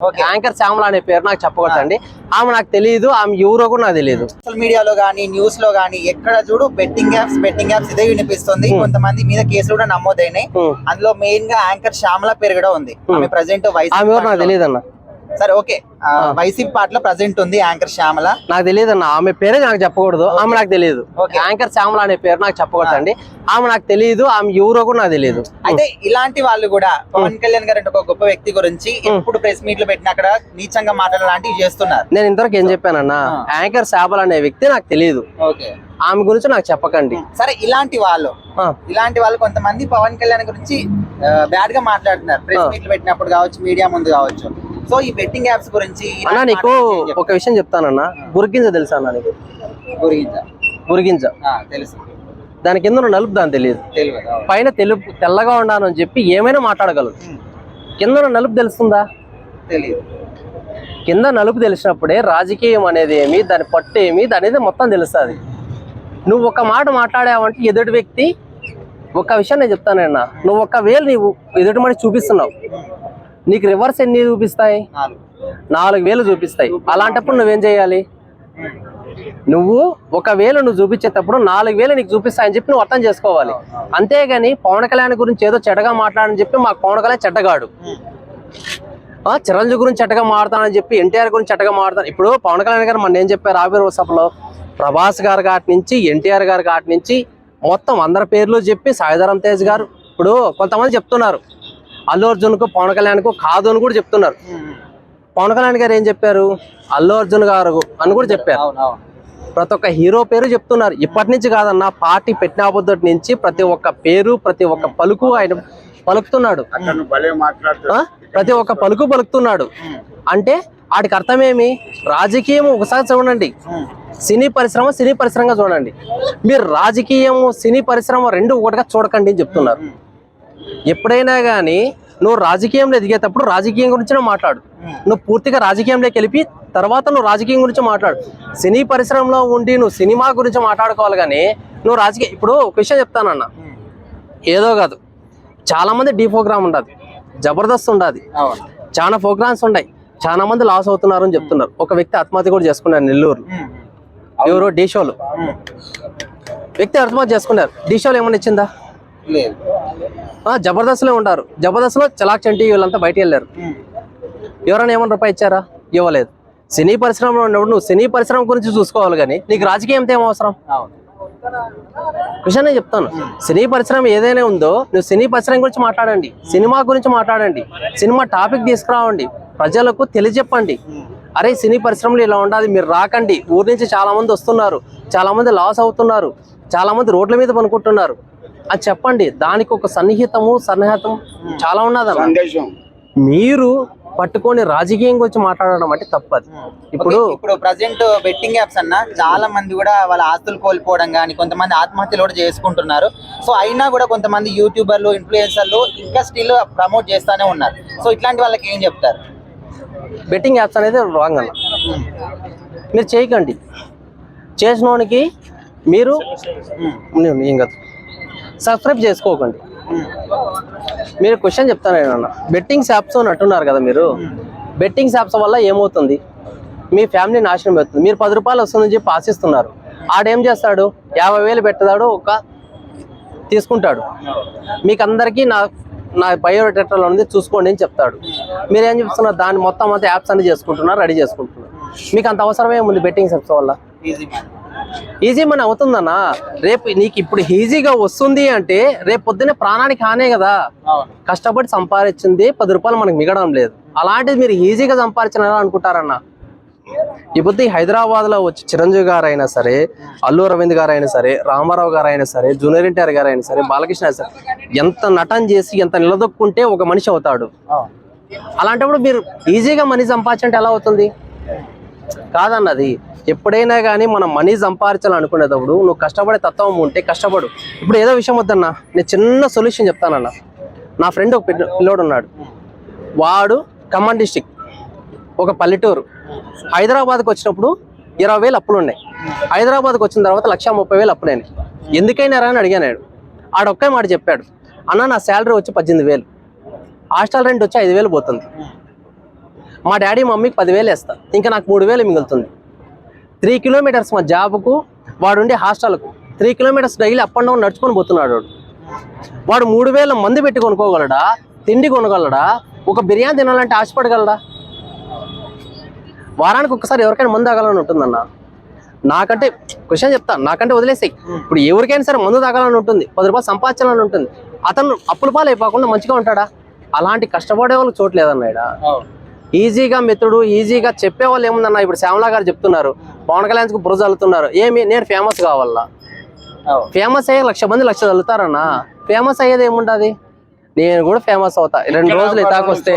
Anchor Shyamala అనే పేరు నాకు చెప్పకూడదండి. ఆమె నాకు తెలియదు, ఆమె ఎవరో కూడా నాకు తెలియదు. సోషల్ మీడియాలో గానీ న్యూస్ లో గానీ ఎక్కడ చూడు బెట్టింగ్ యాప్స్ ఇదే వినిపిస్తుంది. కొంతమంది మీద కేసులు కూడా నమోదైనాయి. అందులో మెయిన్ గా యాంకర్ శ్యామల పేరు కూడా ఉంది. ఆమె ప్రెసెంట్ ఆమె ఎవరు నాకు తెలియదు అన్న. సరే ఓకే, వైసీపీ పార్టీలో ప్రెసెంట్ ఉంది యాంకర్ శ్యామల. నాకు తెలియదు అన్న, ఆమె పేరే నాకు చెప్పకూడదు, ఆమె నాకు తెలియదు. యాంకర్ శ్యామల అనే పేరు నాకు చెప్పకూడదండి. ఆమె నాకు తెలియదు, ఆమె ఎవరో కూడా నాకు తెలియదు. అయితే ఇలాంటి వాళ్ళు కూడా పవన్ కళ్యాణ్ గారు ఒక గొప్ప వ్యక్తి గురించి ఎప్పుడు ప్రెస్ మీట్ లో పెట్టిన అక్కడ నీచంగా మాట్లాడలాంటివి చేస్తున్నారు. నేను ఇంతవరకు ఏం చెప్పానన్నా, యాంకర్ శ్యామల అనే వ్యక్తి నాకు తెలియదు, ఆమె గురించి నాకు చెప్పకండి. సరే, ఇలాంటి వాళ్ళు కొంతమంది పవన్ కళ్యాణ్ గురించి బ్యాడ్ గా మాట్లాడుతున్నారు ప్రెస్ మీట్లు పెట్టినప్పుడు కావచ్చు, మీడియా ముందు కావచ్చు. సో ఈ బెట్టింగ్ యాప్స్ గురించి అన్నా నీకు ఒక విషయం చెప్తానన్నా. గురిగింజ తెలుసా అన్న నీకు? గురిగింజ తెలుసు. దాని కింద నలుపు దాని తెలియదు. పైన తెల్లగా ఉండాలని చెప్పి ఏమైనా మాట్లాడగలరు. కింద నలుపు తెలుస్తుందా? తెలియదు. కింద నలుపు తెలిసినప్పుడే రాజకీయం అనేది ఏమి, దాని పట్టు ఏమి అనేది మొత్తం తెలుస్తుంది. నువ్వు ఒక మాట మాట్లాడావంటే ఎదుటి వ్యక్తి ఒక విషయం నేను చెప్తానన్నా, నువ్వు ఒకవేళ నీవు ఎదుటి మాట చూపిస్తున్నావు, నీకు రివర్స్ ఎన్ని చూపిస్తాయి? 4,000 చూపిస్తాయి. అలాంటప్పుడు నువ్వేం చేయాలి? నువ్వు ఒకవేళ నువ్వు చూపించేటప్పుడు 4,000 నీకు చూపిస్తాయని చెప్పి నువ్వు అర్థం చేసుకోవాలి. అంతేగాని పవన్ కళ్యాణ్ గురించి ఏదో చెడ్డగా మాట్లాడని చెప్పి మాకు పవన్ కళ్యాణ్ చెడ్డగాడు, చిరంజీవి గురించి చెడ్డగా మాట్లాడతానని చెప్పి ఎన్టీఆర్ గురించి చెడ్డగా మాట్లాడతాను. ఇప్పుడు పవన్ కళ్యాణ్ గారు మన ఏం చెప్పారు ఆవిర్భావ ప్రభాస్ గారు కాటి నుంచి ఎన్టీఆర్ గారు కాటి నుంచి మొత్తం అందరి పేర్లు చెప్పి సాయిధరం తేజ్ గారు, ఇప్పుడు కొంతమంది చెప్తున్నారు అల్లు అర్జున్కు పవన్ కళ్యాణ్కు కాదు అని కూడా చెప్తున్నారు. పవన్ కళ్యాణ్ గారు ఏం చెప్పారు? అల్లు అర్జున్ గారు అని కూడా చెప్పారు. ప్రతి ఒక్క హీరో పేరు చెప్తున్నారు. ఇప్పటి నుంచి కాదన్న, పార్టీ పెట్టినప్పటి నుంచి ప్రతి ఒక్క పేరు ప్రతి ఒక్క పలుకు ఆయన పలుకుతున్నాడు. ప్రతి ఒక్క పలుకు పలుకుతున్నాడు. అంటే వాటికి అర్థమేమి? రాజకీయం ఒకసారి చూడండి, సినీ పరిశ్రమగా చూడండి. మీరు రాజకీయం సినీ పరిశ్రమ రెండు ఒకటిగా చూడకండి అని చెప్తున్నారు. ఎప్పుడైనా కానీ నువ్వు రాజకీయంలో ఎదిగేటప్పుడు రాజకీయం గురించి మాట్లాడు. నువ్వు పూర్తిగా రాజకీయంలోకి వెళ్ళి తర్వాత నువ్వు రాజకీయం గురించి మాట్లాడు. సినీ పరిశ్రమలో ఉండి నువ్వు సినిమా గురించి మాట్లాడుకోవాలి కానీ నువ్వు రాజకీయం. ఇప్పుడు ఒక విషయం చెప్తానన్న, ఏదో కాదు, చాలా మంది డీ ప్రోగ్రామ్ ఉండదు, జబర్దస్త్ ఉండదు, చాలా ప్రోగ్రామ్స్ ఉన్నాయి, చాలా మంది లాస్ అవుతున్నారు అని చెప్తున్నారు. ఒక వ్యక్తి ఆత్మహత్య కూడా చేసుకున్నారు నెల్లూరు. ఎవరో డీ షోలు వ్యక్తి ఆత్మహత్య చేసుకున్నారు. డీ షోలు ఏమన్నా ఇచ్చిందా? జబర్దస్త్ లో ఉంటారు, జబర్దస్త్ లో చలాక్ చంటి వీళ్ళంతా బయట వెళ్ళారు. ఎవరైనా ఏమన్నా రూపాయి ఇచ్చారా? ఇవ్వలేదు. సినీ పరిశ్రమలో ఉన్నప్పుడు నువ్వు సినీ పరిశ్రమ గురించి చూసుకోవాలి కానీ నీకు రాజకీయం ఏం అవసరం? విషయాన్ని చెప్తాను, సినీ పరిశ్రమ ఏదైనా ఉందో నువ్వు సినీ పరిశ్రమ గురించి మాట్లాడండి, సినిమా గురించి మాట్లాడండి, సినిమా టాపిక్ తీసుకురావండి, ప్రజలకు తెలియజెప్పండి. అరే సినీ పరిశ్రమలు ఇలా ఉండాలి, మీరు రాకండి. ఊరి నుంచి చాలా మంది వస్తున్నారు, చాలా మంది లాస్ అవుతున్నారు, చాలా మంది రోడ్ల మీద పనుకుంటున్నారు అని చెప్పండి. దానికి ఒక సన్నిహితం చాలా ఉన్నదన్న. మీరు పట్టుకొని రాజకీయం గురించి మాట్లాడడం అంటే తప్పదు. ఇప్పుడు ప్రజెంట్ బెట్టింగ్ యాప్స్ అన్న చాలా మంది కూడా వాళ్ళ ఆస్తులు కోల్పోవడం కానీ కొంతమంది ఆత్మహత్యలు కూడా చేసుకుంటున్నారు. సో అయినా కూడా కొంతమంది యూట్యూబర్లు ఇన్ఫ్లుయెన్సర్లు ఇంకా స్టిల్ ప్రమోట్ చేస్తూనే ఉన్నారు. సో ఇట్లాంటి వాళ్ళకి ఏం చెప్తారు? బెట్టింగ్ యాప్స్ అనేది రాంగ్ అన్న, మీరు చేయకండి. చేసినోనికి మీరు ఇంకా సబ్స్క్రైబ్ చేసుకోకండి. మీరు క్వశ్చన్ చెప్తాను అన్న, బెట్టింగ్ యాప్స్ అని అంటున్నారు కదా మీరు. బెట్టింగ్ యాప్స్ వల్ల ఏమవుతుంది? మీ ఫ్యామిలీ నాశనం అవుతుంది. మీరు 10 రూపాయలు వస్తుందని చెప్పి ఆశిస్తున్నారు. ఆడేం చేస్తాడు? 50,000 పెట్టదాడు, తీసుకుంటాడు. మీకు అందరికీ నా బయోడేటాలో ఉంది చూసుకోండి అని చెప్తాడు. మీరేం చెప్తున్నారు? దాన్ని మొత్తం అంతా యాప్స్ అన్ని చేసుకుంటున్నారు, రెడీ చేసుకుంటున్నారు. మీకు అంత అవసరమే ఉంది బెట్టింగ్ యాప్స్ వల్ల? ఈజీ మనీ అవుతుందన్నా. రేపు నీకు ఇప్పుడు ఈజీగా వస్తుంది అంటే రేపు పొద్దున్నే ప్రాణానికి హానే కదా. కష్టపడి సంపాదించింది 10 రూపాయలు మనకు మిగడం లేదు. అలాంటిది మీరు ఈజీగా సంపాదించాలని అనుకుంటారన్న. ఈ బుద్ధి హైదరాబాద్ లో వచ్చి చిరంజీవి గారు అయినా సరే, అల్లు అరవింద్ గారు అయినా సరే, రామారావు గారు అయినా సరే, జూనియర్ ఎన్టీఆర్ గారు అయినా సరే, బాలకృష్ణ అయినా సరే, ఎంత నటన చేసి ఎంత నిలదొక్కుంటే ఒక మనిషి అవుతాడు. అలాంటప్పుడు మీరు ఈజీగా మనీ సంపాదించంటే ఎలా అవుతుంది? కాదన్నది. ఎప్పుడైనా కానీ మనం మనీ సంపాదించాలనుకునేటప్పుడు నువ్వు కష్టపడే తత్వం ఉంటే కష్టపడు. ఇప్పుడు ఏదో విషయం వద్దన్నా, నేను చిన్న సొల్యూషన్ చెప్తానన్నా. నా ఫ్రెండ్ ఒక పిల్లోడు ఉన్నాడు, వాడు ఖమ్మం డిస్టిక్, ఒక పల్లెటూరు. హైదరాబాద్కి వచ్చినప్పుడు 20,000 అప్పులు ఉన్నాయి. హైదరాబాద్కి వచ్చిన తర్వాత 1,30,000 అప్పులైనాయి. ఎందుకైనా రా అని అడిగాను. ఆడొక్కే మాట చెప్పాడు, అన్న నా శాలరీ వచ్చి 18,000, హాస్టల్ రెంట్ వచ్చి 5,000 పోతుంది. మా డాడీ మమ్మీకి 10,000 వేస్తా, ఇంకా నాకు 3,000 మిగులుతుంది. 3 కిలోమీటర్స్ మా జాబ్కు, వాడు ఉండే హాస్టల్కు 3 kilometres daily up and down నడుచుకొని పోతున్నాడు. వాడు 3,000 మంది పెట్టి కొనుక్కోగలడా? తిండి కొనగలడా? ఒక బిర్యానీ తినాలంటే ఆశపడగలడా? వారానికి ఒక్కసారి ఎవరికైనా మందు తాగాలని ఉంటుందన్న. నాకంటే క్వశ్చన్ చెప్తా, నాకంటే వదిలేసాయి. ఇప్పుడు ఎవరికైనా సరే మందు తాగాలని ఉంటుంది, 10 రూపాయలు సంపాదించాలని ఉంటుంది. అతను అప్పుల పాలు అయిపోకుండా మంచిగా ఉంటాడా? అలాంటి కష్టపడే వాళ్ళకి చోటు లేదన్నాడు. ఈజీగా మెతుడు, ఈజీగా చెప్పేవాళ్ళు ఏముందన్న. ఇప్పుడు శ్యామలా గారు చెప్తున్నారు, పవన్ కళ్యాణ్కి బుర్ర చల్లుతున్నారు. ఏమి నేను ఫేమస్ కావాలా? ఫేమస్ అయ్యే 1,00,000 మంది 1,00,000 చల్లుతారన్నా. ఫేమస్ అయ్యేది ఏముండదు. నేను కూడా ఫేమస్ అవుతా 2 రోజులు ఇతాకొస్తే.